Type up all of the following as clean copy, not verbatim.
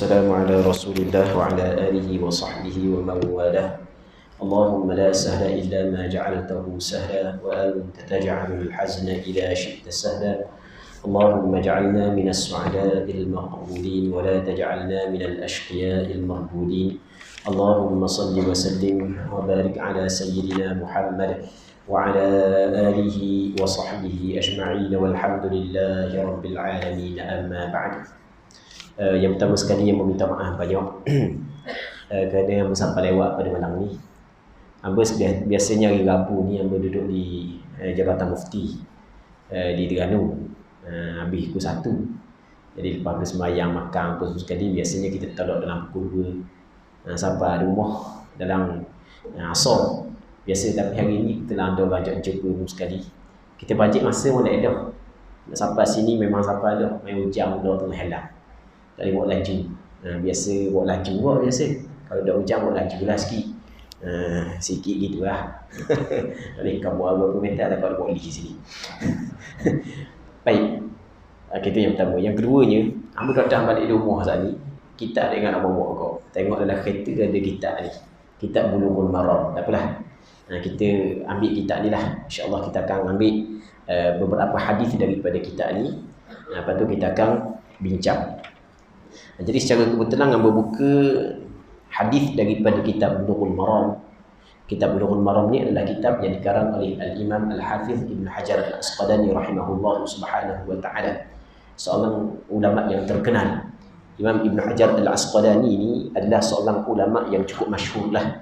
والسلام على رسول الله وعلى آله وصحبه ومن والاه. اللهم لا سهل إلا ما جعلته سهلا وأنت تجعل الحزن إذا شئت سهلا. اللهم اجعلنا من السعداء المقبولين ولا تجعلنا من الأشقياء المردودين. اللهم صل وسلم وبارك على سيدنا محمد وعلى آله وصحبه أجمعين والحمد لله رب العالمين. أما بعد. Yang pertama sekali yang meminta maaf banyak kerana hamba sampai lewat pada malam ni. Hamba biasanya hari Rabu ni hamba duduk di Jabatan Mufti di Terengganu. Habis pukul 1. Jadi lepas bersembahyang makan apa semua sekali, biasanya kita tolak dalam pukul 2 sampai rumah dalam asar. Biasa, tapi hari ni kita lah ada orang jumpa sekali. Kita bajet masa pun tak ada. Nak sampai sini memang sampai dah. Main hujan dah tengah helang. Tak boleh buat laju. Biasa buat laju buat biasa. Kalau dah hujan buat laju lah sikit. Sikit gitu lah. Tak boleh kau buat apa-apa minta dapat buat lagi sini. Baik. Itu yang pertama. Yang keduanya, hamba datang balik rumah saat ni. Kita ada ingat nak bawa kau. Tengok dalam kereta ada kitab ni. Kitab Bulughul Maram. Tak apalah. Kita ambil kitab ni lah. InsyaAllah kita akan ambil beberapa hadis daripada kitab ni. Lepas tu kita akan bincang. Jadi secara kebetulan hamba buka hadis daripada kitab Bulughul Maram. Kitab Bulughul Maram ni adalah kitab yang dikarang oleh Al-Imam Al-Hafiz Ibn Hajar Al-Asqalani rahimahullah subhanahu wa ta'ala, seorang ulama yang terkenal. Imam Ibn Hajar Al-Asqalani ni adalah seorang ulama yang cukup masyhur lah,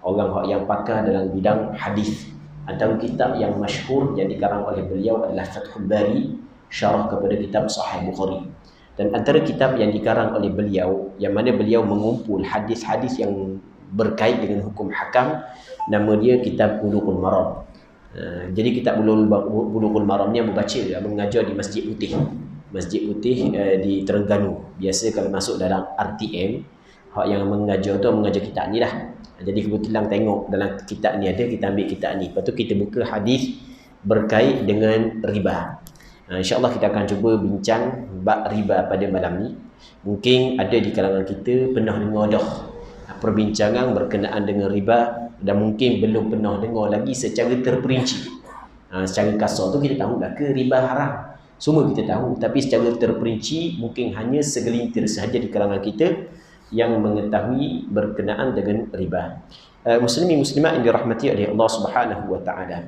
orang yang pakar dalam bidang hadis. Antara kitab yang masyhur yang dikarang oleh beliau adalah Fathul Bari, syarah kepada kitab Sahih Bukhari. Dan antara kitab yang dikarang oleh beliau, yang mana beliau mengumpul hadis-hadis yang berkait dengan hukum hakam, nama dia kitab Bulughul Maram. Jadi kitab Bulughul Maram ni yang membaca, mengajar di Masjid Putih. Masjid Putih di Terengganu. Biasa kalau masuk dalam RTM, hak yang mengajar tu mengajar kitab ni lah. Jadi kebetulan tengok dalam kitab ni ada, kita ambil kitab ni. Lepas tu kita buka hadis berkait dengan riba. InsyaAllah kita akan cuba bincang bab riba pada malam ni. Mungkin ada di kalangan kita pernah dengar dah perbincangan berkenaan dengan riba, dan mungkin belum pernah dengar lagi secara terperinci. Secara kasar tu kita tahu lah ke riba haram, semua kita tahu. Tapi secara terperinci mungkin hanya segelintir sahaja di kalangan kita yang mengetahui berkenaan dengan riba. Muslimin muslimat yang dirahmati oleh Allah Subhanahu wa ta'ala,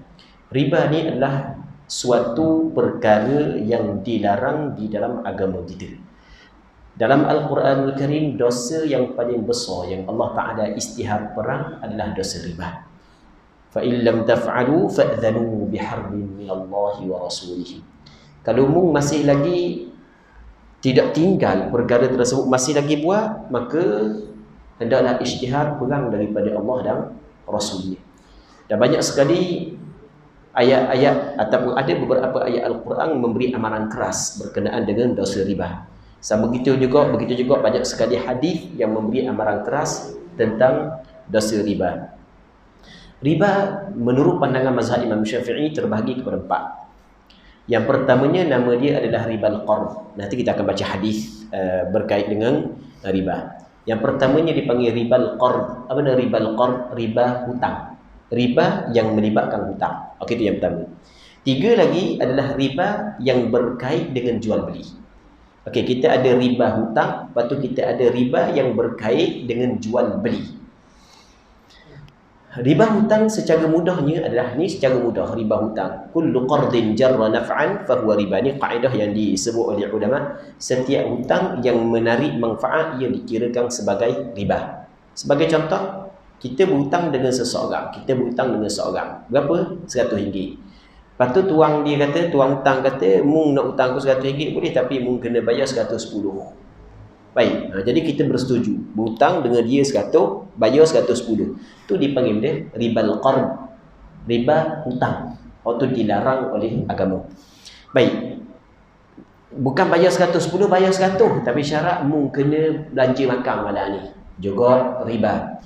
riba ni adalah suatu perkara yang dilarang di dalam agama kita. Dalam Al-Quranul Karim, dosa yang paling besar yang Allah Ta'ala istihar perang adalah dosa riba. فَإِن لَمْ تَفْعَلُوا فَأْذَنُوا بِحَرْبٍ مِّنَ اللَّهِ وَرَسُولِهِ. Kalau mu masih lagi tidak tinggal perkara tersebut, masih lagi buat, maka hendaklah isytihar perang daripada Allah dan Rasulnya. Dan banyak sekali ayat-ayat ataupun ada beberapa ayat Al-Quran memberi amaran keras berkenaan dengan dosa riba. Sama begitu juga banyak sekali hadis yang memberi amaran keras tentang dosa riba. Riba menurut pandangan mazhab Imam Syafi'i terbahagi kepada 4. Yang pertamanya nama dia adalah ribal qard. Nanti kita akan baca hadis berkait dengan riba. Yang pertamanya dipanggil ribal qard. Apa nama ribal qard? Riba hutang. Riba yang melibatkan hutang. Okey, itu yang pertama. 3 lagi adalah riba yang berkait dengan jual beli. Okey, kita ada riba hutang, lepas tu kita ada riba yang berkait dengan jual beli. Riba hutang secara mudahnya adalah ni, secara mudah riba hutang, kullu qardin jarra naf'an fahuwa riba. Ni kaedah yang disebut oleh ulama, setiap hutang yang menarik manfaat ia dikirakan sebagai riba. Sebagai contoh, kita berhutang dengan seseorang. Berapa? RM100. Lepas tu tuang hutang kata, mung nak hutang aku RM100 boleh, tapi mung kena bayar RM110. Baik, jadi kita bersetuju. Berhutang dengan dia 100, bayar RM110. Tu dipanggil dia ribal qard. Riba hutang. Itu dilarang oleh agama. Baik. Bukan bayar RM110, bayar RM100. Tapi syarat mung kena belanja makan malam ni. Juga riba.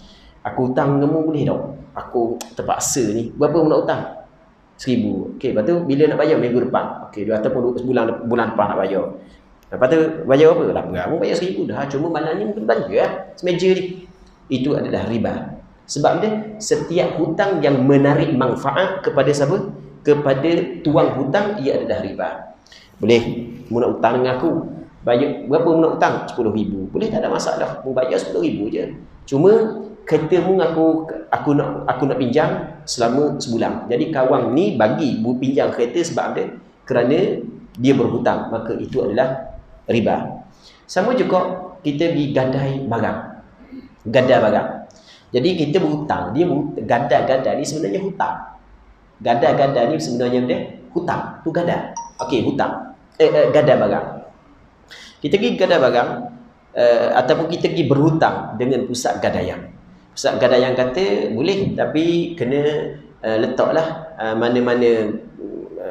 Aku hutang kamu boleh tak? Aku terpaksa ni. Berapa nak hutang? RM1,000. Okey, lepas tu bila nak bayar? Minggu depan. Okey, ataupun bulan depan nak bayar. Lepas tu bayar apa? Lah kamu bayar 1,000 dah. Cuma malam ni mungkin belanja lah. Semeja ni. Itu adalah riba. Sebab dia setiap hutang yang menarik manfaat kepada siapa? Kepada tuang hutang, ia adalah riba. Boleh mu nak hutang dengan aku, bayar berapa mu nak hutang? 10,000. Boleh, tak ada masalah. Mu bayar 10,000 je. Cuma kereta mu aku nak pinjam selama sebulan. Jadi kawan ni bagi mu pinjam kereta sebab dia kerana dia berhutang, maka itu adalah riba. Sama juga kita pergi gadai barang. Gadai barang. Jadi kita berhutang, dia gadai ni sebenarnya hutang. Gadai ni sebenarnya dia hutang. Tu gadai. Okey, hutang. Gadai barang. Kita pergi gadai barang ataupun kita pergi berhutang dengan pusat gadaian. Pusat gadaian kata boleh, tapi kena letaklah mana-mana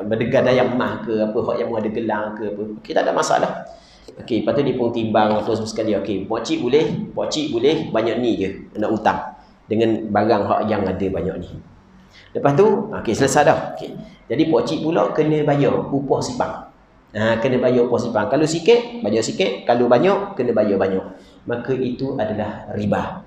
bergadaian emas ke apa, hak yang ada gelang ke apa. Okey, tak ada masalah. Okey, lepas tu dia pun timbang apa semua sekali. Okey, pakcik boleh banyak ni je nak hutang dengan barang hak yang ada banyak ni. Lepas tu, okey, selesai dah. Okey. Jadi pakcik pula kena bayar upah simpan. Kena bayar upah simpan. Kalau sikit, bayar sikit. Kalau banyak, kena bayar banyak. Maka itu adalah riba.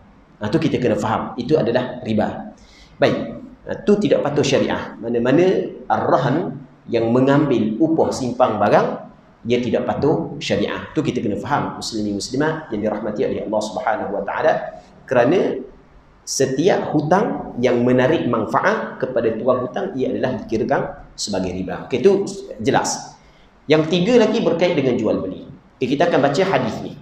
Tu kita kena faham. Itu adalah riba. Baik. Itu tidak patuh syariah. Mana-mana ar-rahan yang mengambil upah simpang barang, dia tidak patuh syariah. Itu kita kena faham, muslimin muslimat yang dirahmati oleh Allah Subhanahu wa taala, kerana setiap hutang yang menarik manfaat kepada tuan hutang, ia adalah dikirakan sebagai riba. Okey, itu jelas. Yang tiga lagi berkait dengan jual beli. Okay, kita akan baca hadis ni.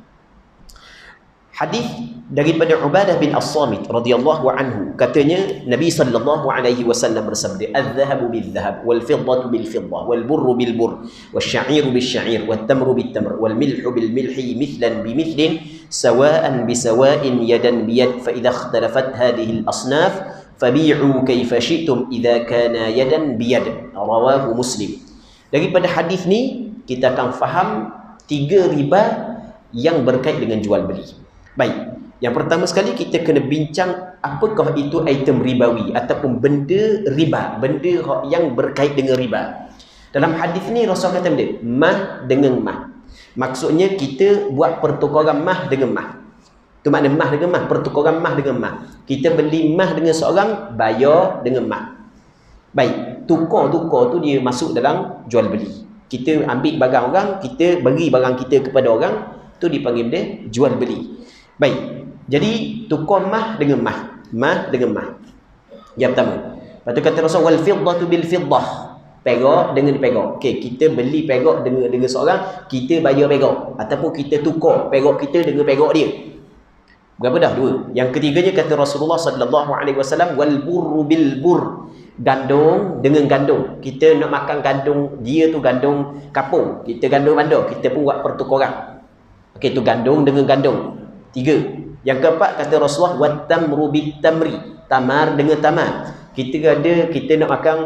Hadis daripada Ubadah bin As-Samit radhiyallahu anhu, katanya Nabi sallallahu alaihi wasallam bersabda, "Az-zahabu bil-zahab, wal-fiddatu bil-fiddah, wal-burru bil-burr, wash-sha'iru bil-sha'ir, wat-tamru bit-tamr, wal-milhu bil-milhi mithlan bimithlin, sawa'an bisawa'in yadan biyad, fa idza ikhtalafat hadhihi al-asnaf fabi'u kayfa syi'tum idza kana yadan biyad." Rawahu Muslim. Daripada hadis ni kita akan faham tiga riba yang berkait dengan jual beli. Baik, yang pertama sekali kita kena bincang apakah itu item ribawi ataupun benda riba, benda yang berkait dengan riba. Dalam hadis ni Rasul kata benda mah dengan mah. Maksudnya kita buat pertukaran mah dengan mah. Itu makna mah dengan mah, pertukaran mah dengan mah. Kita beli mah dengan seorang, bayar dengan mah. Baik, tukar tu dia masuk dalam jual beli. Kita ambil barang orang, kita beri barang kita kepada orang, tu dipanggil dia jual beli. Baik, jadi tukar mah dengan mah, mah dengan mah. Yang pertama. Lepas tu kata Rasul, wal fiddatu bil fiddah, perak dengan perak. Okey, kita beli perak dengan seorang, kita bayar perak, ataupun kita tukar perak kita dengan perak dia. Berapa dah? Dua. Yang ketiganya kata Rasulullah sallallahu alaihi wasallam, wal burru bil burr, gandum dengan gandum. Kita nak makan gandum, dia tu gandum kapung, kita gandum bandar, kita pun buat pertukaran. Okey, tu gandum dengan gandum. Tiga. Yang keempat kata Rasulullah, wat-tamru bit-tamri, tamar dengan tamar. Kita nak makan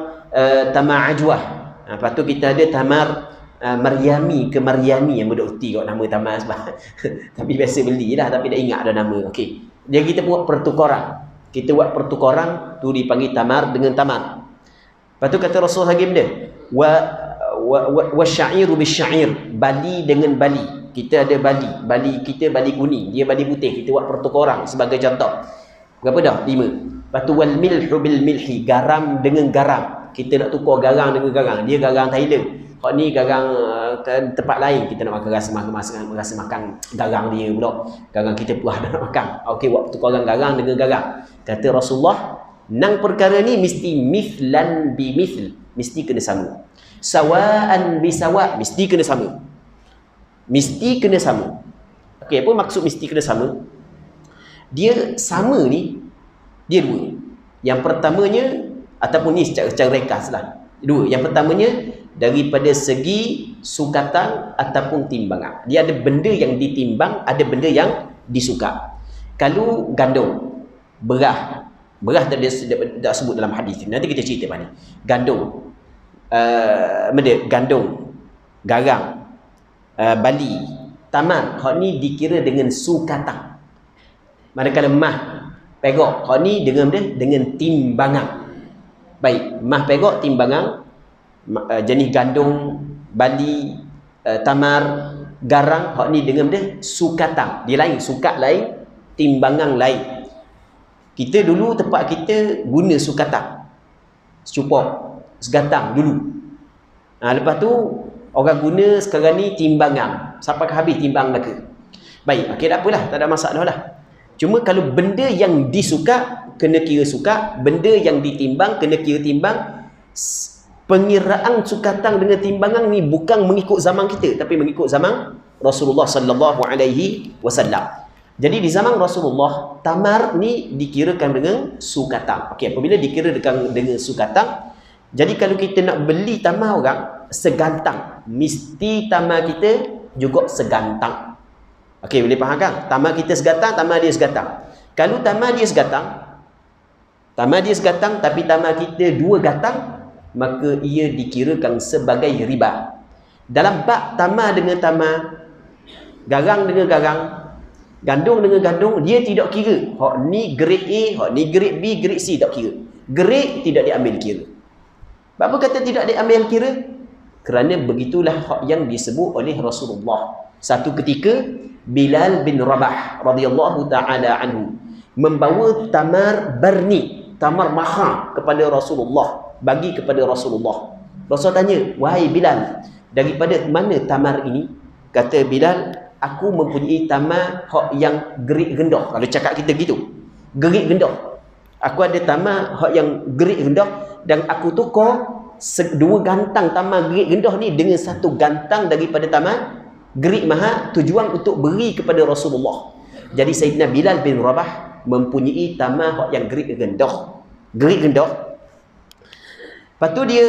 tamar ajwah. Lepas tu kita ada tamar Maryami ke Maryami, yang budak uti kot nama tamar sebab tapi biasa belilah, tapi dah ingat dah nama. Okey. Jadi kita buat pertukaran. Kita buat pertukaran tu dipanggil tamar dengan tamar. Lepas tu kata Rasulullah lagi benda, wa sya'iru bis-sya'ir, bali dengan bali. Kita ada bali kita bali kuning, dia bali putih, kita buat pertukaran sebagai contoh. Berapa dah? 5. Lepas tu wal milhu bil milhi, garam dengan garam. Kita nak tukar garam dengan garam. Dia garam Thailand, hak ni garam tempat lain, kita nak makan rasa makan garam dia pula. Garam kita puas nak makan. Okey, buat pertukaran garam dengan garam. Kata Rasulullah, nang perkara ni mesti mithlan bi mithl, mesti kena sama. Sawa'an bi sawa', mesti kena sama. Mesti kena sama. Okey, apa maksud mesti kena sama? Dia sama ni, dia dua. Yang pertamanya, ataupun ni secara rekaslah. Dua. Yang pertamanya, daripada segi sukatan ataupun timbangan. Dia ada benda yang ditimbang, ada benda yang disukat. Kalau gandum, beras tak sebut dalam hadis. Nanti kita cerita mana. Gandum, gandum, garam, bali, tamar, hak ni dikira dengan sukatan. Manakala mah, perak, hak ni dengan timbangan. Baik, mah, perak, timbangan, jenis gandum, bali, tamar, garang, hak ni dengan benda sukatang. Dia lain, sukat lain, timbangan lain. Kita dulu tempat kita guna sukatang, secupok, segatang dulu. Lepas tu orang guna sekarang ni timbangan, sampai ke habis timbang mereka. Baik, okey, tak apalah, tak ada masalah lah. Cuma kalau benda yang disukat kena kira sukat, benda yang ditimbang kena kira timbang. Pengiraan sukatang dengan timbangan ni bukan mengikut zaman kita, tapi mengikut zaman Rasulullah sallallahu alaihi wasallam. Jadi di zaman Rasulullah, tamar ni dikirakan dengan sukatang. Okey, apabila dikira dengan sukatang, jadi kalau kita nak beli tamar orang segantang, mesti tamar kita juga segantang. Okey, boleh faham kan? Tamar kita segantang, tamar dia segantang. Kalau tamar dia segantang tapi tamar kita 2 gatang, maka ia dikirakan sebagai riba. Dalam bab tamar dengan tamar, garang dengan garang, gandum dengan gandum, dia tidak kira. Hak ni grade A, hak ni grade B, grade C, tak kira. Grade tidak diambil kira. Apa kata tidak diambil kira? Kerana begitulah hak yang disebut oleh Rasulullah. Satu ketika Bilal bin Rabah radhiyallahu taala anhu membawa tamar barni, tamar mahal kepada Rasulullah, bagi kepada Rasulullah. Rasul tanya, "Wahai Bilal, daripada mana tamar ini?" Kata Bilal, "Aku mempunyai tamar hak yang gerik rendah." Kalau cakap kita gitu, gerik rendah. Aku ada tamar hak yang gerik rendah, dan aku tukar 2 gantang tamar gerik rendah ni dengan 1 gantang daripada tamar gerik mahal, tujuan untuk beri kepada Rasulullah. Jadi Sayyidina Bilal bin Rabah mempunyai tamar hak yang gerik rendah. Gerik rendah. Lepas tu dia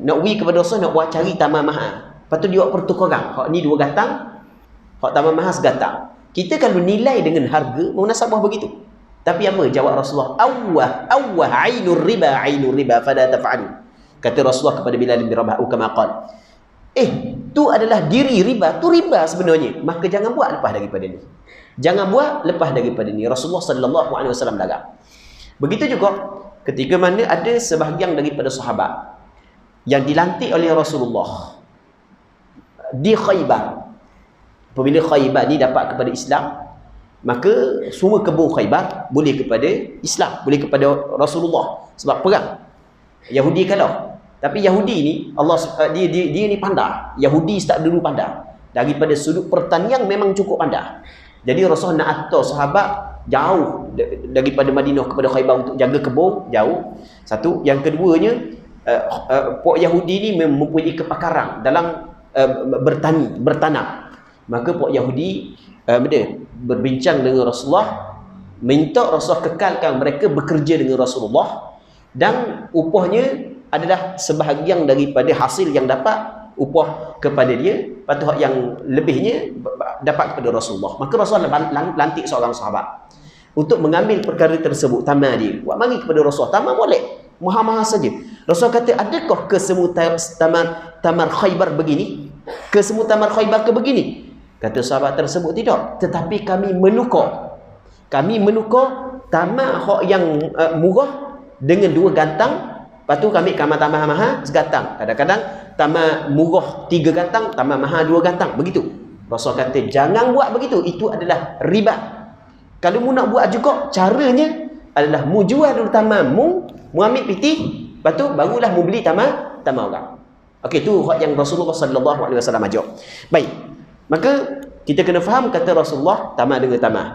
nak beri kepada Rasul, nak buat cari tamar mahal. Lepas tu dia buat pertukaran. Hak ni 2 gatang, hak tamar mahal segatang. Kita kalau nilai dengan harga, munasabah begitu. Tapi apa jawab Rasulullah? Awwah ainur riba fala taf'alu. Kata Rasulullah kepada Bilal bin Rabah, kama qala, tu adalah diri riba, tu riba sebenarnya. Maka jangan buat lepas daripada ni. Jangan buat lepas daripada ni. Rasulullah sallallahu alaihi wasallam larang. Begitu juga ketika mana ada sebahagian daripada sahabat yang dilantik oleh Rasulullah di Khaybar. Apabila Khaybar ni dapat kepada Islam, maka semua kebun Khaybar boleh kepada Islam, boleh kepada Rasulullah, sebab perang. Yahudi kalah. Tapi Yahudi ni dia ni pandai. Yahudi start dulu pandai. Daripada sudut pertanian memang cukup pandai. Jadi Rasul nak hantar sahabat jauh daripada Madinah kepada Khaybar untuk jaga kebun, jauh. Satu, yang keduanya, puak Yahudi ni mempunyai kepakaran dalam bertanam. Maka puak Yahudi berbincang dengan Rasulullah, minta Rasulullah kekalkan mereka bekerja dengan Rasulullah, dan upahnya adalah sebahagian daripada hasil yang dapat, upah kepada dia. Lepas tu yang lebihnya dapat kepada Rasulullah. Maka Rasulullah lantik seorang sahabat untuk mengambil perkara tersebut, tamar dia, buat mari kepada Rasulullah. Tamar boleh, mahal-mahal saja. Rasulullah kata, adakah ke semua tamar Khaybar begini? Ke semua tamar Khaybar ke begini? Kata sahabat tersebut, tidak. Tetapi kami menukar tamar hak yang murah dengan 2 gantang. Lepas tu kami tamar mahal segatang. Kadang-kadang tamar murah 3 gantang, tamar mahal 2 gantang. Begitu. Rasul kata, jangan buat begitu. Itu adalah riba. Kalau mu nak buat juga, caranya adalah mu jual dulu tamar mu ambil piti, lepas tu barulah mu beli tamar orang. Okey, tu hak yang Rasulullah sallallahu alaihi wasallam ajar. Baik. Maka kita kena faham kata Rasulullah, tamar dengan tamar.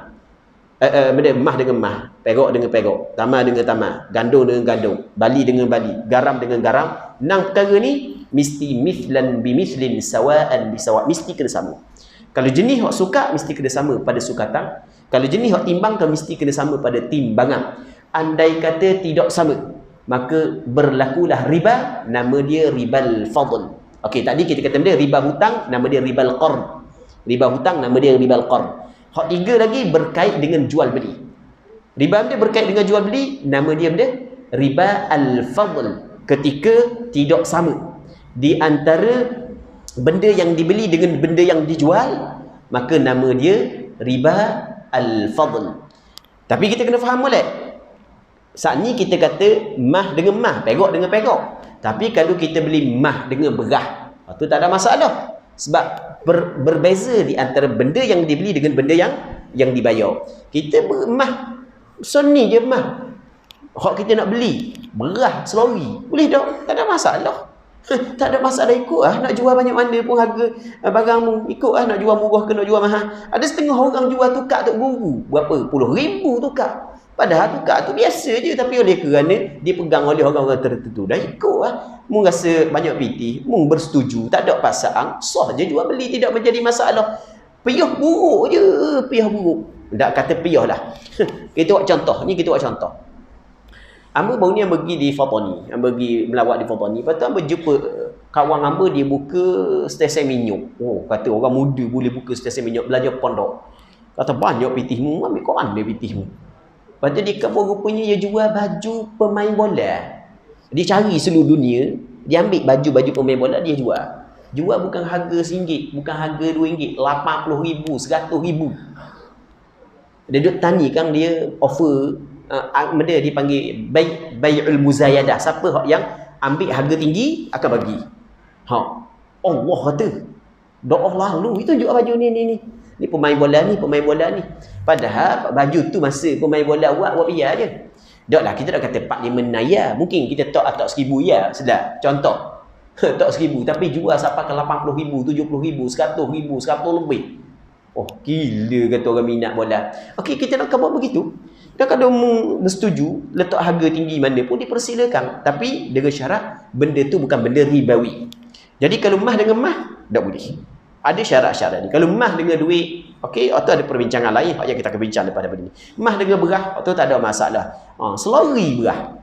Mah dengan mah, perok dengan perok, tamar dengan tamar, gandum dengan gandum, bali dengan bali, garam dengan garam. 6 perkara ni mesti mithlan bimithlin sawa'an bisawa', mesti kena sama. Kalau jenis hak suka mesti kena sama pada sukatan. Kalau jenis hak timbang kan mesti kena sama pada timbangan. Andai kata tidak sama, maka berlakulah riba, nama dia ribal fadl. Okey, tadi kita kata dia riba hutang, nama dia ribal qard. Riba hutang, nama dia ribal qard. Hak 3 lagi berkait dengan jual beli. Riba dia berkait dengan jual beli, nama dia riba al-fadl. Ketika tidak sama di antara benda yang dibeli dengan benda yang dijual, maka nama dia riba al-fadl. Tapi kita kena faham boleh. Saat ni kita kata mah dengan mah, perok dengan perok. Tapi kalau kita beli mah dengan berah, itu tak ada masalah. Sebab berbeza di antara benda yang dibeli dengan benda yang dibayar. Kita emas Sony je emas. Hak kita nak beli beras selori, boleh tak? Tak ada masalah. Tak ada masalah, ikut lah. Nak jual banyak mana pun harga barangmu, ikut lah. Nak jual murah ke nak jual mahal. Ada setengah orang jual tukar tok guru berapa puluh ribu tukar. Padahal tukar tu biasa je, tapi oleh kerana dia pegang oleh orang-orang tertentu, dah ikut lah. Mu rasa banyak pitih, mu bersetuju, tak ada pasangan, sah je jual beli, tidak menjadi masalah. Piyah buruk je, piyah buruk. Tak kata piyah lah. Kita buat contoh, ni kita buat contoh. Amba baru ni yang pergi di Fatani, yang pergi melawat di Fatani. Lepas tu amba jumpa kawan amba, dia buka stesen minyak. Oh, kata orang muda boleh buka stesen minyak, belajar pondok. Kata banyak pitihmu, ambil kau mana pitihmu. Lepas tu dia kabur, rupanya dia jual baju pemain bola. Dia cari seluruh dunia, dia ambil baju-baju pemain bola, dia jual. Jual bukan harga RM1, bukan harga RM2, RM80,000, RM100,000. Dia duduk tani kan, dia offer, benda dia panggil bai'ul muzayadah. Siapa yang ambil harga tinggi akan bagi. Allah kata, doa lalu itu jual baju ni. Ni pemain bola ni. Padahal baju tu masa pemain bola buat biar je. Taklah kita nak kata 4-5 naya. Mungkin kita tak RM1,000 ya, sedar. Contoh. Tak RM1,000 tapi jual sampai ke RM80,000, RM70,000, RM100,000, RM100 lebih. Oh, gila kata orang minat bola. Okey, kita nak buat begitu. Dan kalau bersetuju letak harga tinggi mana pun dipersilakan, tapi dengan syarat benda tu bukan benda ribawi. Jadi kalau mah dengan mah tak boleh. Ada syarat-syarat ni. Kalau mah dengan duit, okey, atau ada perbincangan lain yang kita akan bincang daripada benda ni. Mah dengan beras, atau tak ada masalah. Selori beras.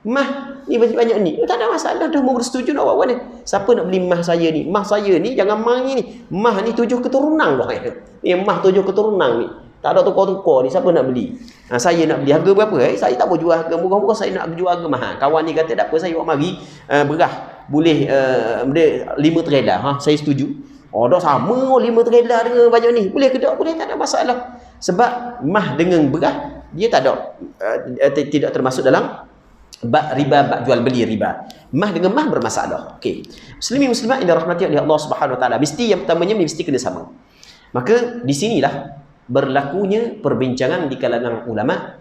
Mah ni banyak ni, tak ada masalah, dah mau bersetuju nak buat ni. Siapa nak beli mah saya ni? Mah saya ni jangan mah ni. Mah ni 7 keturunan dah. Mah 7 keturunan ni. Tak ada tukar-tukar ni, siapa nak beli? Saya nak beli harga berapa? Saya tak mau jual harga murah-murah, saya nak jual harga mahal. Kawan ni kata tak apa, saya buat mari beras boleh 5 trailer. Saya setuju. Dah sama 5 trailer dengan banyak ni. Boleh ke tak? Boleh, tak ada masalah. Sebab mah dengan beras dia tak ada tidak termasuk dalam riba, bab jual beli riba. Mah dengan mah bermasalah. Okey. Muslimin muslimat yang dirahmati oleh Allah Subhanahu Wa Taala, mesti yang pertamanya mesti kena sama. Maka di sinilah berlakunya perbincangan di kalangan ulama.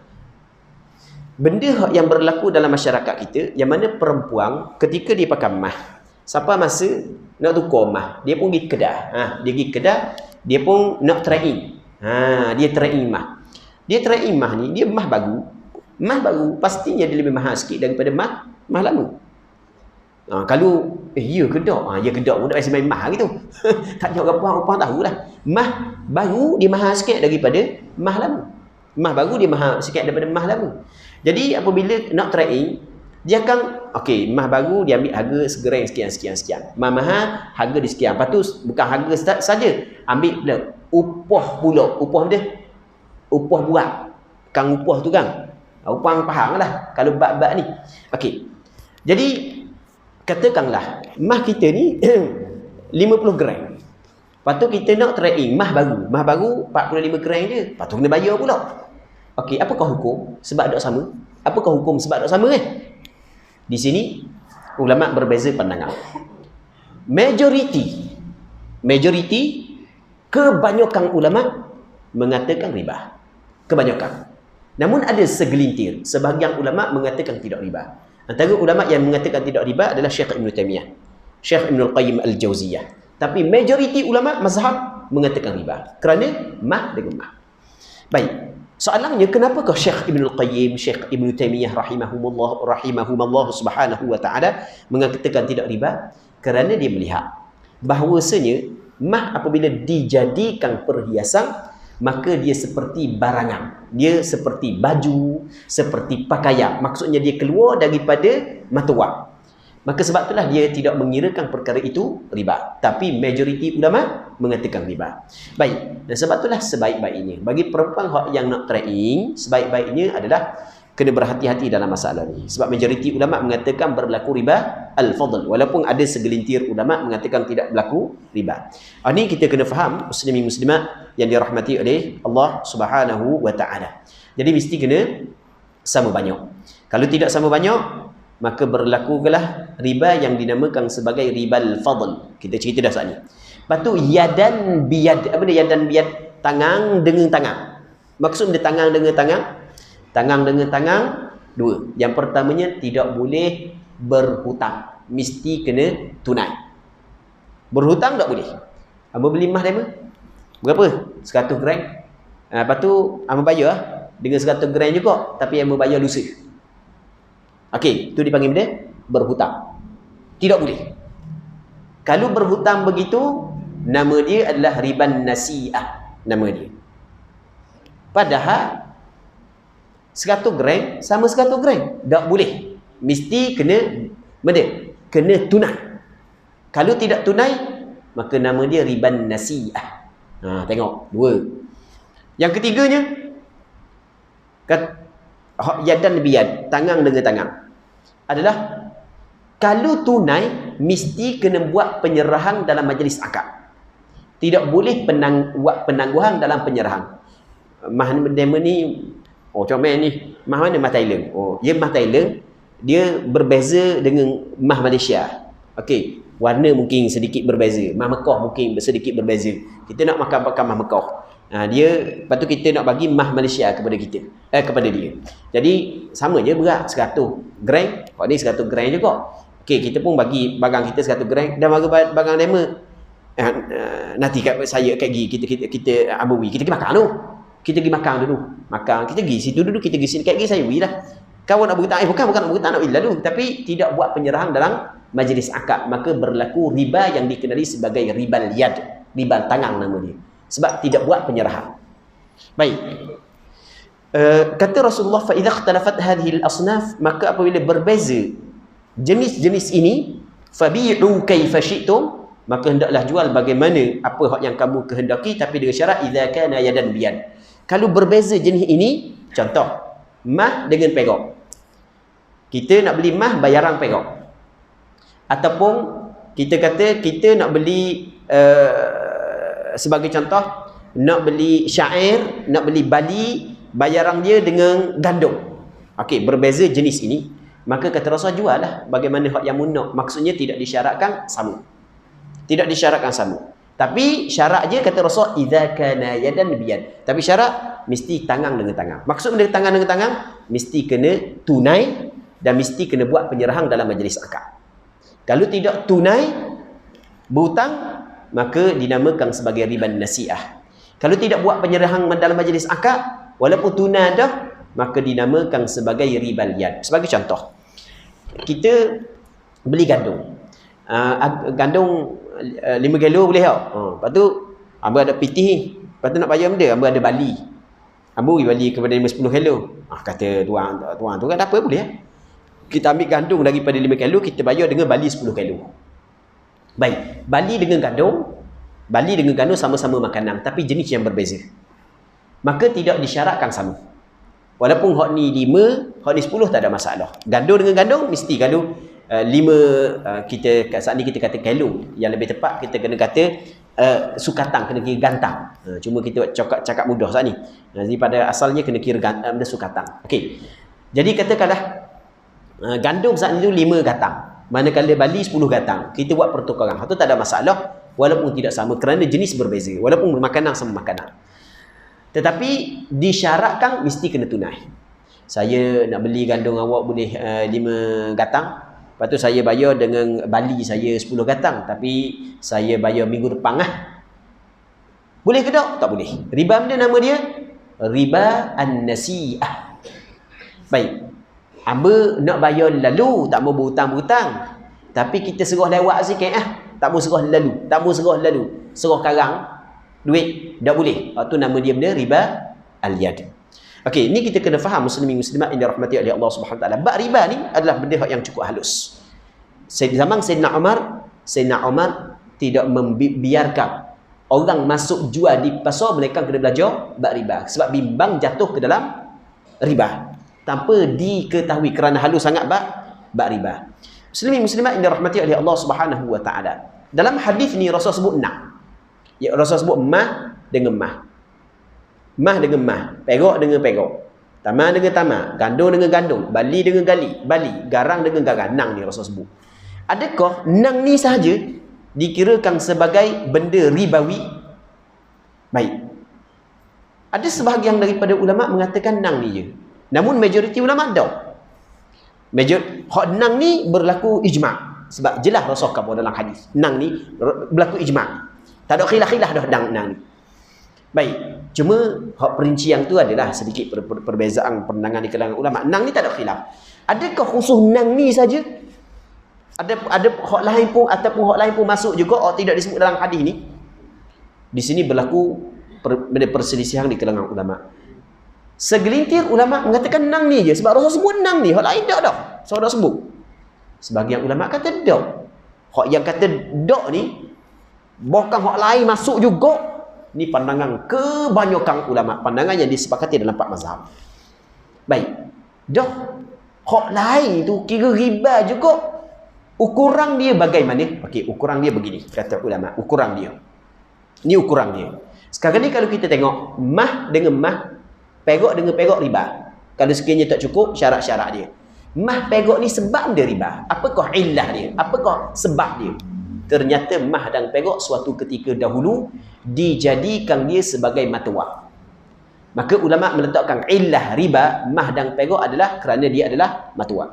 Benda yang berlaku dalam masyarakat kita, yang mana perempuan ketika dia pakai mah, siapa masa nak tukar mah, dia pun pergi kedah. Dia pergi kedah, dia pun nak trade-in. Dia trade-in mah. Dia trade-in mah ni, dia mah baru. Mah baru pastinya dia lebih mahal sikit daripada mah lama. Kalau ya ke tak? Ya ke tak, mudah biasa main mah gitu. Tak jauh apa tahulah. Mah baru dia mahal sikit daripada mah lama. Mah baru dia mahal sikit daripada mah lama. Jadi apabila nak trade-in, dia akan okey, mah baru dia ambil harga segereng sekian. Mah mahal harga di sekian. Lepas tu bukan harga saja, ambil pula upah pula. Upah dia upah buat. Kang upah tu kan. Upah faham lah kalau bab-bab ni. Okey. Jadi katakanlah mah kita ni 50 gram. Lepas tu kita nak trade-in mah baru. Mah baru 45 gram je. Lepas tu kena bayar pula. Okey, apakah hukum? Sebab tak sama. Apakah hukum sebab tak sama kan? Di sini ulama berbeza pandangan. Majoriti kebanyakan ulama mengatakan riba. Kebanyakan. Namun ada segelintir, sebahagian ulama mengatakan tidak riba. Antara ulama yang mengatakan tidak riba adalah Syekh Ibn Taymiyah, Syekh Ibn Al-Qayyim Al-Jauziyah. Tapi majoriti ulama mazhab mengatakan riba kerana mah dengan mah. Baik. Soalannya, kenapakah Syekh Ibn Al-Qayyim, Syekh Ibn Taymiyah rahimahumullah subhanahu wa ta'ala mengatakan tidak riba? Kerana dia melihat bahawasanya mah apabila dijadikan perhiasan, maka dia seperti barangan. Dia seperti baju, seperti pakaian. Maksudnya dia keluar daripada mata wang. Maka sebab itulah dia tidak mengirakan perkara itu riba. Tapi majoriti ulama mengatakan riba. Baik. Dan sebab itulah sebaik-baiknya bagi perempuan yang nak trade-in, sebaik-baiknya adalah kena berhati-hati dalam masalah ni. Sebab majoriti ulama mengatakan berlaku riba al-fadl, walaupun ada segelintir ulama mengatakan tidak berlaku riba. Ini kita kena faham, muslimin muslimat yang dirahmati oleh Allah Subhanahu wa taala. Jadi mesti kena sama banyak. Kalau tidak sama banyak, maka berlakulah riba yang dinamakan sebagai riba al-fadl. Kita cerita dah saat ni. Lepas tu yadan biyad. Apa dia yadan biyad? Tangan dengan tangan. Maksud dia tangan dengan tangan. Tangan dengan tangan dua. Yang pertamanya tidak boleh berhutang. Mesti kena tunai. Berhutang tak boleh. Hamba beli emas dia berapa? 100 gram. Lepas tu hamba bayar dengan 100 gram juga, tapi hamba bayar lusa. Okey, tu dipanggil benda berhutang. Tidak boleh. Kalau berhutang begitu, nama dia adalah riban nasi'ah. Nama dia. Padahal 100 gram sama 100 gram. Tak boleh. Mesti kena benda. Kena tunai. Kalau tidak tunai, maka nama dia riban nasi'ah. Tengok. Dua. Yang ketiganya, yadan biyad. Tangan dengan tangan. Adalah, kalau tunai, mesti kena buat penyerahan dalam majlis akad. Tidak boleh buat penangguhan dalam penyerahan. Mah demo ni, comel ni. Mah mana? Mah Thailand. Ya mah Thailand. Dia berbeza dengan mah Malaysia. Okey. Warna mungkin sedikit berbeza. Mah Mekah mungkin sedikit berbeza. Kita nak makan mah Mekah. Lepas tu kita nak bagi mah Malaysia kepada kita. Kepada dia. Jadi, sama je berat. 100 gram. Kau ni 100 gram juga. Okey, kita pun bagi barang kita 100 gram. Dan bagi barang demo. Nanti saya kat gigi. Kita ambil kita pergi makan tu. Kita pergi makan dulu. Makan. Kita pergi situ dulu. Kita pergi sini. Kat gigi saya pergi lah. Kawan nak berhutang. Bukan nak berhutang. Nak pergi lalu. Tapi tidak buat penyerahan dalam majlis akad. Maka berlaku riba yang dikenali sebagai ribal yad. Ribal tangan nama dia. Sebab tidak buat penyerahan. Baik. Kata Rasulullah, فَإِذَا اخْتَلَفَتْ هَذِهِ الْأَصْنَافِ, maka apabila berbeza jenis-jenis ini, فَبِيعُوا كَيْفَ شِئْتُمْ, maka hendaklah jual bagaimana apa yang kamu kehendaki, tapi dengan syarat إِذَا كَانَ يَدًا بِيَدٍ. Kalau berbeza jenis ini, contoh, mah dengan perak. Kita nak beli mah bayaran perak. Ataupun kita kata kita nak beli sebagai contoh, nak beli syair, nak beli bali, bayaran dia dengan gandum. Okey, berbeza jenis ini, maka kata Rasul jual lah bagaimana hak yang munak. Maksudnya tidak disyaratkan sama. Tidak disyaratkan sama. Tapi syarat je kata Rasul idza kana yadan biyad. Tapi syarat mesti tangan dengan tangan. Maksud dengan tangan dengan tangan mesti kena tunai dan mesti kena buat penyerahan dalam majlis akad. Kalau tidak tunai berhutang, maka dinamakan sebagai riban nasi'ah. Kalau tidak buat penyerahan dalam majlis akad, walaupun tunai dah, maka dinamakan sebagai ribal yad. Sebagai contoh, kita beli gandum. Gandum 5 kilo boleh tak? Lepas tu, hamba ada pitih ni. Lepas tu nak bayar benda, hamba ada bali. Hamba beri bali kepada 10 kilo. Kata tuan tu kan apa boleh. Kita ambil gandum daripada 5 kilo, kita bayar dengan bali 10 kilo. Baik, bali dengan gandum sama-sama makanan, tapi jenis yang berbeza. Maka tidak disyaratkan sama. Walaupun hak ni 5, hak ni 10 tak ada masalah. Gandum dengan gandum mesti. Kalau 5 kita saat ni kita kata kilo, yang lebih tepat kita kena kata sukatang, kena kira gantang. Cuma kita cakap mudah saat ni. Jadi pada asalnya kena kira benda sukatang. Okey. Jadi katakanlah gandum saat ni tu 5 gatang. Manakala bali 10 gatang. Kita buat pertukaran. Itu tak ada masalah walaupun tidak sama kerana jenis berbeza. Walaupun makanan sama makanan. Tetapi disyaratkan mesti kena tunai. Saya nak beli gandum awak boleh 5 gatang. Lepas tu saya bayar dengan bali saya 10 gatang. Tapi saya bayar minggu depan lah. Boleh ke tak? Tak boleh. Riba benda nama dia riba an-nasi'ah. Baik. Hamba nak bayar lalu, tak mau berhutang-berhutang. Tapi kita serah lewat sikit tak mau serah lalu. Serah karang, duit, tak boleh. Itu nama dia benda riba al-yad. Okey, ni kita kena faham muslimin muslimat yang dirahmati oleh Allah Subhanahu Wa Taala. Bab riba ni adalah benda yang cukup halus. Zaman Sayyidina Umar tidak membiarkan orang masuk jual di pasar, mereka kena belajar bab riba. Sebab bimbang jatuh ke dalam riba. Tanpa diketahui kerana halus sangat bab riba. Muslimin muslimat yang dirahmati oleh Allah Subhanahu Wa Taala. Dalam hadis ni Rasul sebut 6. Rasul sebut mah dengan mah. Mah dengan mah, perak dengan perak. Tamar dengan tamar, gandum dengan gandum, bali dengan bali, garang dengan garang. Nang ni Rasul sebut. Adakah nang ni sahaja dikirakan sebagai benda ribawi? Baik. Ada sebahagian daripada ulama mengatakan nang ni je. Namun majoriti ulama tak. Hak nang ni berlaku ijma'. Sebab jelas Rasul kata dalam hadis. Nang ni berlaku ijma'. Tak ada khilaf-khilaf dah nang ni. Baik. Cuma hak perincian tu adalah sedikit perbezaan pandangan di kalangan ulama. Nang ni tak ada khilaf. Adakah khusus nang ni saja? Ada hak lain pun ataupun hak lain pun masuk juga tidak disebut dalam hadis ni? Di sini berlaku perselisihan di kalangan ulama. Segelintir ulama mengatakan nang ni je sebab Rasul sebut nang ni, hak lain tak dah. Saudara sebut. Sebahagian ulama kata dak. Hak yang kata dak ni bahkan hak lain masuk juga. Ni pandangan kebanyakan ulama, pandangan yang disepakati dalam 4 mazhab. Baik. Dak. Hak lain tu kira riba juga. Ukuran dia bagaimana? Okey, ukuran dia begini kata ulama. Ukuran dia. Ni ukuran dia. Sekarang ni kalau kita tengok mah dengan mah, perak dengan perak riba. Kalau sekiranya tak cukup syarat-syarat dia. Mah perak ni sebab dia riba. Apakah illah dia? Apakah sebab dia? Ternyata mah dan perak suatu ketika dahulu dijadikan dia sebagai mata wang. Maka ulama meletakkan illah riba mah dan perak adalah kerana dia adalah mata wang.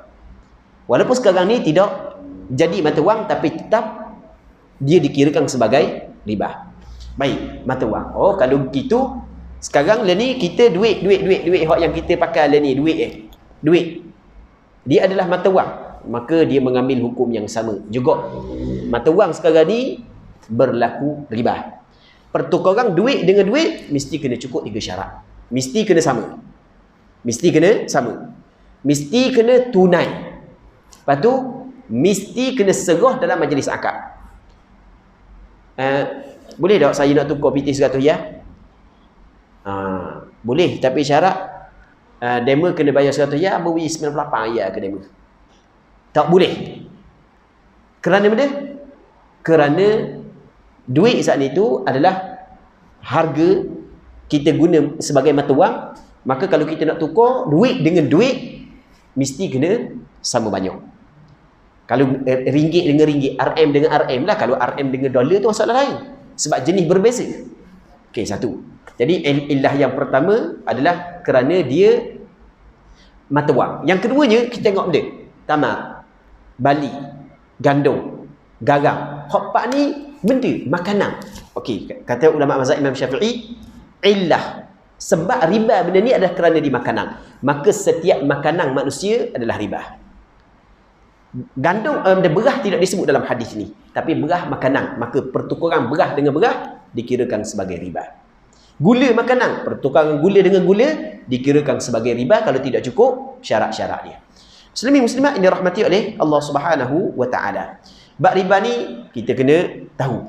Walaupun sekarang ni tidak jadi mata wang tapi tetap dia dikirakan sebagai riba. Baik, mata wang. Oh, kalau gitu sekarang lah ni kita duit hak yang kita pakai lah ni duit. Dia adalah mata wang, maka dia mengambil hukum yang sama juga. Mata wang sekarang ni berlaku riba. Pertukaran duit dengan duit mesti kena cukup 3 syarat. Mesti kena sama. Mesti kena tunai. Lepas tu mesti kena serah dalam majlis akad. Boleh tak saya nak tukar PT 100 ya? Boleh, tapi syarat demo kena bayar 100 ya, beri 98 ya ke demo. Tak boleh. Kerana benda? Kerana duit saat itu adalah harga kita guna sebagai mata wang, maka kalau kita nak tukar duit dengan duit mesti kena sama banyak. Kalau ringgit dengan ringgit, RM dengan RM lah. Kalau RM dengan dolar tu masalah lain. Sebab jenis berbeza. Okey, satu. Jadi illah yang pertama adalah kerana dia mata wang. Yang keduanya kita tengok benda. Tamar, bali, gandum, garam. Hak empat ni benda makanan. Okey, kata ulama mazhab Imam Syafi'i, illah sebab riba benda ni adalah kerana di makanan. Maka setiap makanan manusia adalah riba. Gandum berah tidak disebut dalam hadis ni, tapi berah makanan, maka pertukaran berah dengan berah dikirakan sebagai riba. Gula makanan, pertukaran gula dengan gula dikirakan sebagai riba kalau tidak cukup syarat-syarat dia. Muslimin muslimat ini rahmati oleh Allah Subhanahu wa taala. Bab riba ni kita kena tahu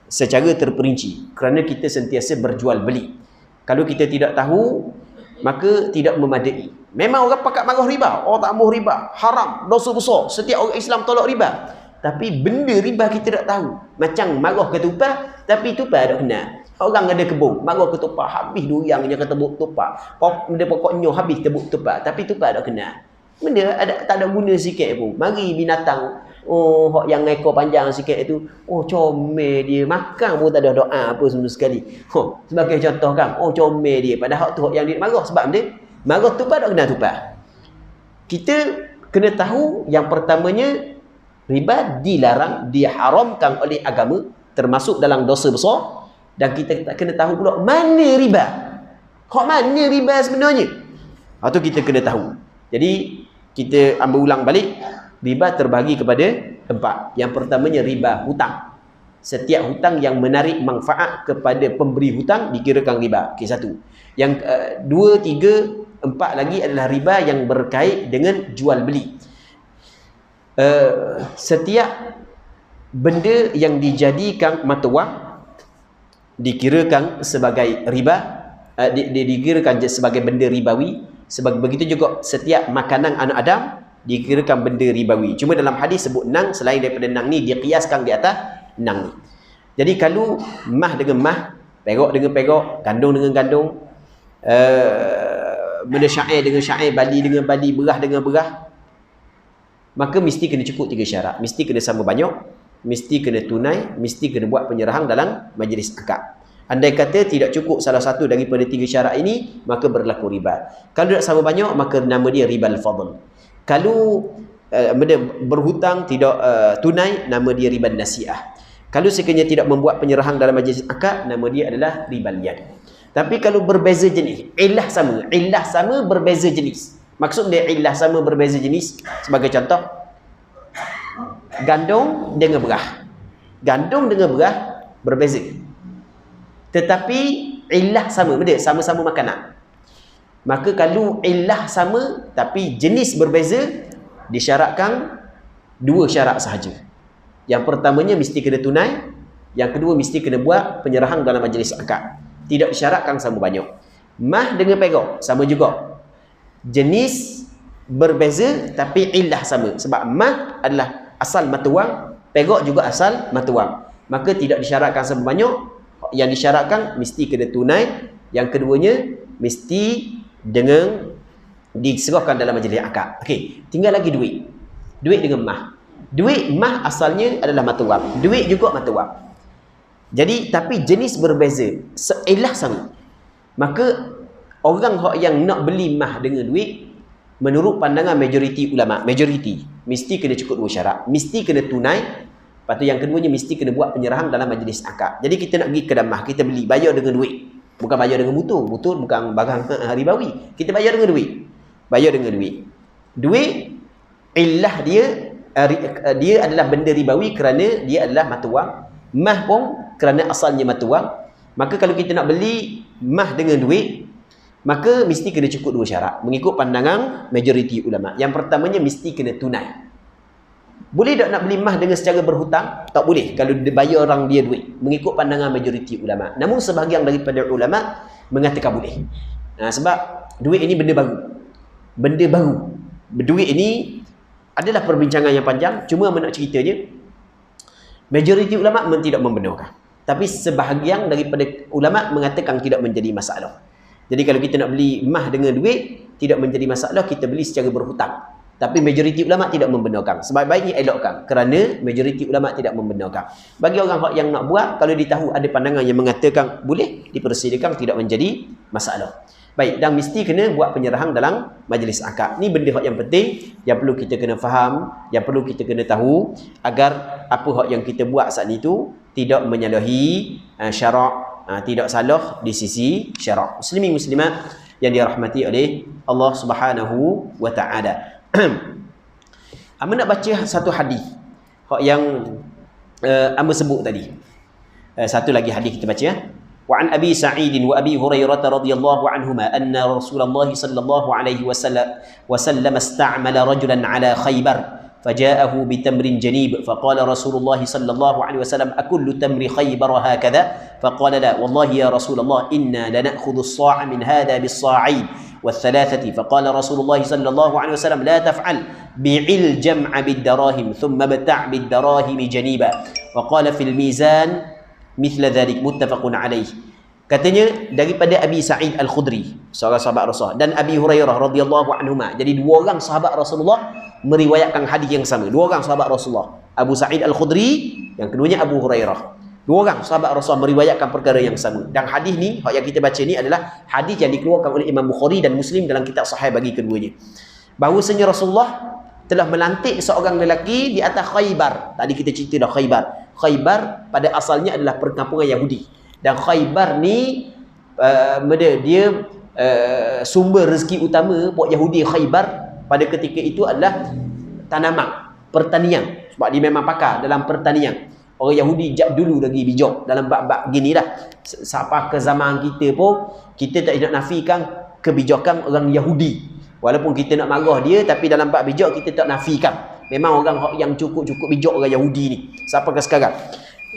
secara terperinci kerana kita sentiasa berjual beli. Kalau kita tidak tahu maka tidak memadai. Memang orang pakat marah riba. Oh, tak mahu riba. Haram. Dosa besar. Setiap orang Islam tolak riba. Tapi benda riba kita tak tahu. Macam marah ke tupai, tapi tupai tak kenal. Orang ada kebun. Marah ke tupai. Habis duriang dia kata tebuk tupai. Benda pokoknya habis tebuk tupai. Tapi tupai tak kenal. Benda tak ada guna sikit pun. Mari binatang. Oh, yang ekor panjang sikit itu. Oh, comel dia. Makan pun tak ada doa apa semua sekali. Sebagai contoh kan. Oh, comel dia. Padahal tu yang dia marah. Sebab dia marah tupai tak kena tupai. Kita kena tahu yang pertamanya riba dilarang, diharamkan oleh agama, termasuk dalam dosa besar. Dan kita kena tahu pula mana riba. Hak mana riba sebenarnya? Itu kita kena tahu. Jadi kita ambil ulang balik. Riba terbagi kepada 4. Yang pertamanya riba hutang. Setiap hutang yang menarik manfaat kepada pemberi hutang dikirakan riba. Okey, 1. Yang 2, 3, 4 lagi adalah riba yang berkait dengan jual beli. Setiap benda yang dijadikan mata wang dikirakan sebagai riba, dikirakan sebagai benda ribawi. Sebab begitu juga setiap makanan anak Adam dikirakan benda ribawi. Cuma dalam hadis sebut nang, selain daripada nang ni dia kiaskan di atas nang ni. Jadi kalau mah dengan mah, perak dengan perak, gandum dengan gandum, benda syair dengan syair, bali dengan bali, berah dengan berah, maka mesti kena cukup 3 syarat. Mesti kena sama banyak, mesti kena tunai, mesti kena buat penyerahan dalam majlis akad. Andai kata tidak cukup salah satu daripada 3 syarat ini, maka berlaku riba. Kalau tidak sama banyak, maka nama dia ribal fadl. Kalau berhutang tidak tunai, nama dia riban nasi'ah. Kalau sekiranya tidak membuat penyerahan dalam majlis akad, nama dia adalah ribal yad. Tapi kalau berbeza jenis, illah sama berbeza jenis. Maksud dia illah sama berbeza jenis, sebagai contoh, gandum dengan berah. Gandum dengan berah berbeza. Tetapi illah sama, benda sama-sama makanan. Maka kalau illah sama tapi jenis berbeza, disyaratkan 2 syarat sahaja. Yang pertamanya mesti kena tunai, yang kedua mesti kena buat penyerahan dalam majlis akad. Tidak disyaratkan sama banyak. Mah dengan perak sama juga. Jenis berbeza tapi illah sama. Sebab mah adalah asal mata wang, perak juga asal mata wang. Maka tidak disyaratkan sama banyak. Yang disyaratkan mesti kena tunai, yang keduanya mesti dengan diserahkan dalam majlis akad. Okey, tinggal lagi duit. Duit dengan mah. Duit mah asalnya adalah mata wang. Duit juga mata wang. Jadi tapi jenis berbeza, seelah sama. Maka orang yang nak beli mah dengan duit, menurut pandangan majoriti ulama, mesti kena cukup 2 syarat. Mesti kena tunai, lepas tu yang keduanya mesti kena buat penyerahan dalam majlis akad. Jadi kita nak pergi kedai mah, kita beli, bayar dengan duit. Bukan bayar dengan mutu. Mutu bukan barang ribawi. Kita bayar dengan duit. Bayar dengan duit. Duit, illah dia adalah benda ribawi kerana dia adalah mata wang. Mah pun kerana asalnya mata wang. Maka kalau kita nak beli mah dengan duit, maka mesti kena cukup 2 syarat mengikut pandangan majoriti ulama. Yang pertamanya mesti kena tunai. Boleh tak nak beli mah dengan secara berhutang? Tak boleh kalau dia bayar orang dia duit, mengikut pandangan majoriti ulama. Namun sebahagian daripada ulama mengatakan boleh. Sebab duit ini benda baru. Benda baru. Duit ini adalah perbincangan yang panjang. Cuma nak ceritanya, majoriti ulama tidak membenarkan. Tapi sebahagian daripada ulama mengatakan tidak menjadi masalah. Jadi kalau kita nak beli mah dengan duit, tidak menjadi masalah, kita beli secara berhutang. Tapi majoriti ulama tidak membenarkan. Sebaik-baiknya elokkan, kerana majoriti ulama tidak membenarkan. Bagi orang yang nak buat, kalau ditahu ada pandangan yang mengatakan boleh, dipersilakan, tidak menjadi masalah. Baik, dan mesti kena buat penyerahan dalam majlis akad. Ni benda yang penting, yang perlu kita kena faham, yang perlu kita kena tahu, agar apa yang kita buat saat itu tidak menyalahi syarak, tidak salah di sisi syarak. Muslimin muslimat yang dirahmati oleh Allah Subhanahu wa taala. Amba nak baca satu hadis yang amba sebut tadi. Satu lagi hadis kita baca ya. Wa an Abi Sa'id wa Abi Hurairah radhiyallahu anhuma anna Rasulullah sallallahu alaihi wasallam ista'mala rajulan ala Khaybar فجاءه بتمر جنيب فقال رسول الله صلى الله عليه وسلم أكل تمر خيبر هكذا فقال لا والله يا رسول الله إنا لنأخذ الصاع من هذا بالصاعين والثلاثة فقال رسول الله صلى الله عليه وسلم لا تفعل بيع الجمع بالدراهم ثم ابتع بالدراهم جنيبا وقال في الميزان مثل ذلك متفق عليه. Katanya daripada Abi Sa'id Al-Khudri, seorang sahabat Rasulullah, dan Abi Hurairah radhiyallahu anhuma. Jadi 2 orang sahabat Rasulullah meriwayatkan hadis yang sama. 2 orang sahabat Rasulullah, Abu Sa'id Al-Khudri, yang keduanya Abu Hurairah. 2 orang sahabat Rasulullah meriwayatkan perkara yang sama. Dan hadis ni yang kita baca ni adalah hadis yang dikeluarkan oleh Imam Bukhari dan Muslim dalam kitab sahih bagi keduanya. Bahawasanya Rasulullah telah melantik seorang lelaki di atas Khaybar. Tadi kita cerita dah Khaybar. Khaybar pada asalnya adalah perkampungan Yahudi. Dan Khaybar ni dia sumber rezeki utama buat Yahudi Khaybar pada ketika itu adalah tanaman, pertanian. Sebab dia memang pakar dalam pertanian. Orang Yahudi jap dulu lagi bijak dalam bab-bab gini dah. Sampai ke zaman kita pun, kita tak nak nafikan kebijakan orang Yahudi. Walaupun kita nak marah dia, tapi dalam bab bijak kita tak nafikan. Memang orang yang cukup-cukup bijak orang Yahudi ni. Sampai ke sekarang.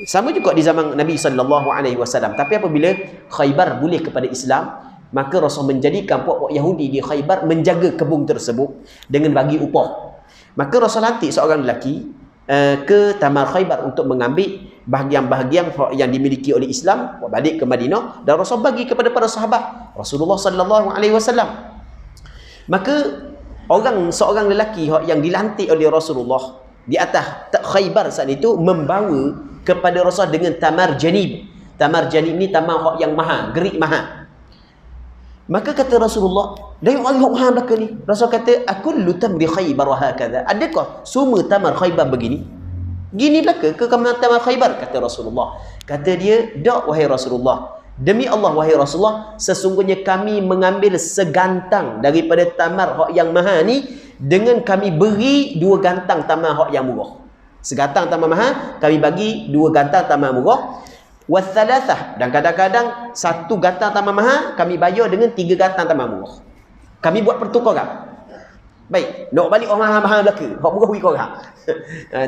Sama juga di zaman Nabi SAW. Tapi apabila Khaybar boleh kepada Islam, maka Rasul menjadikan puak-puak Yahudi di Khaybar menjaga kebun tersebut dengan bagi upah. Maka Rasul lantik seorang lelaki ke Taman Khaybar untuk mengambil bahagian-bahagian yang dimiliki oleh Islam, balik ke Madinah, dan Rasul bagi kepada para sahabat Rasulullah SAW. Maka seorang lelaki yang dilantik oleh Rasulullah di atas Khaybar saat itu membawa kepada Rasul dengan tamar janib. Tamar janib ni tamar hak yang mahal, gerik mahal. Maka kata Rasulullah, dari orang mahal belaka ni. Rasul kata, akullu tamri Khaybar wa hakadha. Adakah semua tamar Khaybar begini? Gini belaka ke kamu tamar Khaybar? Kata Rasulullah. Kata dia, dak wahai Rasulullah. Demi Allah wahai Rasulullah, sesungguhnya kami mengambil segantang daripada tamar hak yang mahal ni dengan kami beri 2 gantang tamar hak yang murah. Segantang tamar mahal, kami bagi 2 gantang tamar murah. Wathalathah, dan kadang-kadang 1 gantang tamar mahal kami bayar dengan 3 gantang tamar murah. Kami buat pertukaran. Baik, nak balik orang mahal belaka, hak murah bagi korang.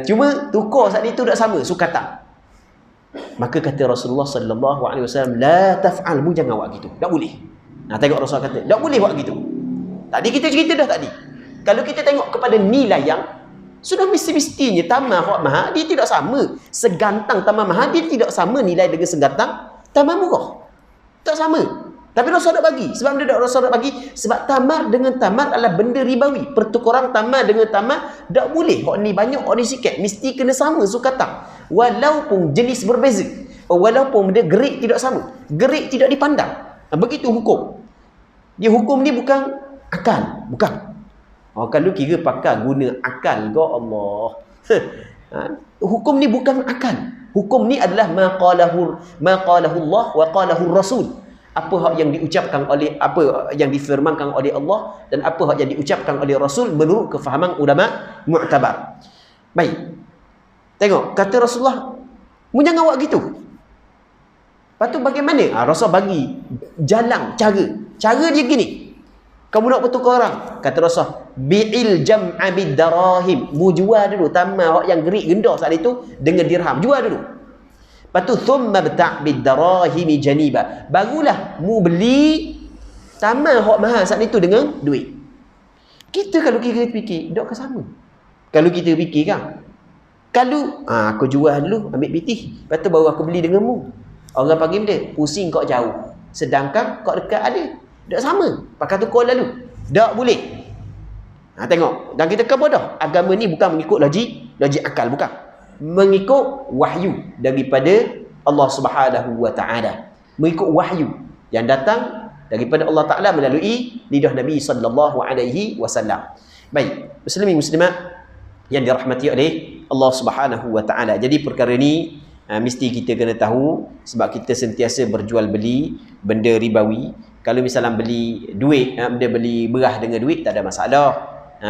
Cuma tukar saat itu tak sama, sukatan. Maka kata Rasulullah sallallahu alaihi wasallam, la taf'al, mu jangan buat gitu. Tak boleh. Nah, tengok Rasul kata, tak boleh buat gitu. Tadi kita cerita dah tadi. Kalau kita tengok kepada nilai yang sudah mesti-mestinya tamar hak mahal dia tidak sama. Segantang tamar mahal dia tidak sama nilai dengan segantang tamar murah. Tak sama. Tapi Rasul tak bagi. Sebab dia tak Rasul tak bagi, sebab tamar dengan tamar adalah benda ribawi. Pertukaran tamar dengan tamar tak boleh. Hak ni banyak, hak ni sikit. Mesti kena sama sukatan. Walaupun jenis berbeza. Walaupun benda gerik tidak sama. Gerik tidak dipandang. Begitu hukum. Dia hukum ni bukan akal, bukan. Kalau kira pakar guna akal ke Allah. Hukum ni bukan akal. Hukum ni adalah ma qalahu Allah wa qalahu Rasul. Apa hak yang diucapkan oleh, apa yang difirmankan oleh Allah dan apa hak yang diucapkan oleh Rasul menurut kefahaman ulama mu'tabar. Baik. Tengok, kata Rasulullah, mu jangan buat gitu. Lepas tu bagaimana? Rasul bagi jalan, cara dia gini. Kamu nak bertukar orang, kata Rasul, bi'il jam'a bid darahim. Mu jual dulu tamar hak yang gerik gendah saat itu dengan dirham. Jual dulu. Lepas tu thumma bta' bid darahim janiba. Barulah mu beli tamar hak mahal saat itu dengan duit. Kita kalau kita fikir, tak ke sama. Kalau kita fikir kan, kalau aku jual dulu, ambil pitih, lepas tu baru aku beli denganmu. Orang panggil dia, pusing kau jauh. Sedangkan kau dekat ada. Tak sama. Pakai tukar lalu. Tak boleh. Tengok. Dan kita kebodoh. Agama ni bukan mengikut logik akal. Bukan. Mengikut wahyu daripada Allah Subhanahu wa ta'ala. Mengikut wahyu yang datang daripada Allah Ta'ala melalui lidah Nabi sallallahu alaihi wasallam. Baik. Muslimin muslimat yang dirahmati oleh Allah Subhanahu wa ta'ala. Jadi perkara ni mesti kita kena tahu, sebab kita sentiasa berjual beli benda ribawi. Kalau misalnya beli duit, dia beli beras dengan duit, tak ada masalah.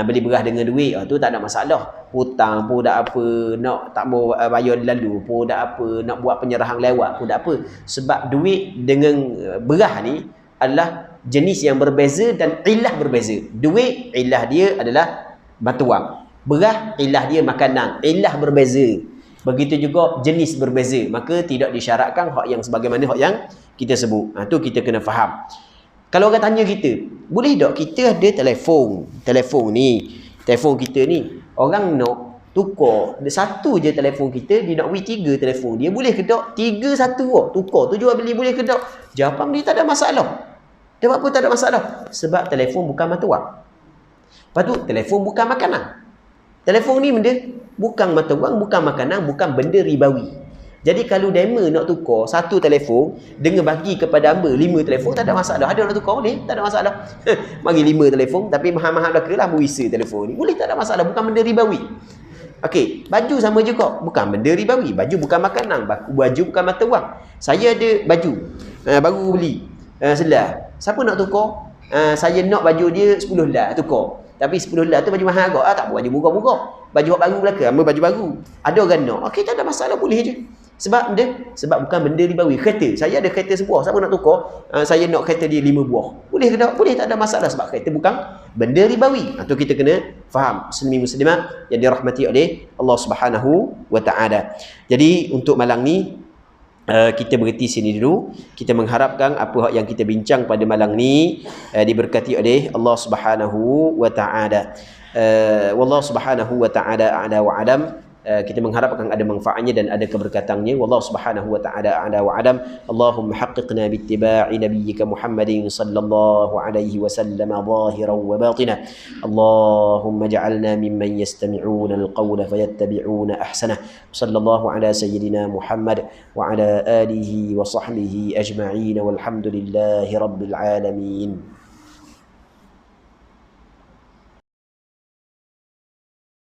Beli beras dengan duit, tu tak ada masalah. Hutang pun tak apa, nak tak mau bayar lalu pun tak apa, nak buat penyerahan lewat pun tak apa. Sebab duit dengan beras ni adalah jenis yang berbeza dan ilah berbeza. Duit, ilah dia adalah batuang. Beras, ilah dia makanan. Ilah berbeza. Begitu juga jenis berbeza. Maka tidak disyaratkan hak yang sebagaimana hak yang kita sebut. Tu kita kena faham. Kalau orang tanya kita, boleh tak kita ada telefon kita ni, orang nak tukar satu je telefon kita, dia nak beli 3 telefon dia, boleh ke tak? 3 satu tukar tu jual beli, boleh ke tak? Jawapan dia tak ada masalah. Sebab apa tak ada masalah? Sebab telefon bukan mata wang. Lepas tu telefon bukan makanan. Telefon ni benda bukan mata wang, bukan makanan, bukan benda ribawi. Jadi kalau dema nak tukar satu telefon dengan bagi kepada hamba 5 telefon, tak ada masalah. Ada nak tukar boleh, tak ada masalah. Bagi 5 telefon tapi mahal-mahal belakalah buisa telefon ni. Boleh, tak ada masalah, bukan benda ribawi. Okey, baju sama juga, bukan benda ribawi. Baju bukan makanan, baju bukan mata wang. Saya ada baju baru beli selah. Siapa nak tukar? Saya nak baju dia 10 lah tukar. Tapi 10 lah tu baju mahal agak. Tak apa, baju murah-murah. Baju baru belaka, ambil baju baru. Ada orang nak. Okey, tak ada masalah, boleh je. Sebab bukan benda ribawi. Kereta, saya ada kereta sebuah, siapa nak tukar? Saya nak kereta dia 5 buah. Boleh ke tak? Boleh, tak ada masalah, sebab kereta bukan benda ribawi. Itu kita kena faham. Muslimin muslimat yang dirahmati oleh Allah Subhanahu wa ta'ala. Jadi untuk malam ni kita berhenti sini dulu. Kita mengharapkan apa yang kita bincang pada malam ni diberkati oleh Allah Subhanahu wa ta'ala. Wallahu Subhanahu wa ta'ala a'la wa alam. kita mengharap akan ada manfaatnya dan ada keberkatannya. Wallahu subhanahu wa ta'ala a'la wa alam. Allahumma haqqiqna bittiba'i nabiyyika Muhammadin sallallahu alaihi wasallam zahiran wa batina. Allahumma ja'alna mimman yastami'una al-qawla fayattabi'una ahsanah. Sallallahu ala sayyidina Muhammad wa ala alihi wa sahbihi ajma'in walhamdulillahi rabbil alamin.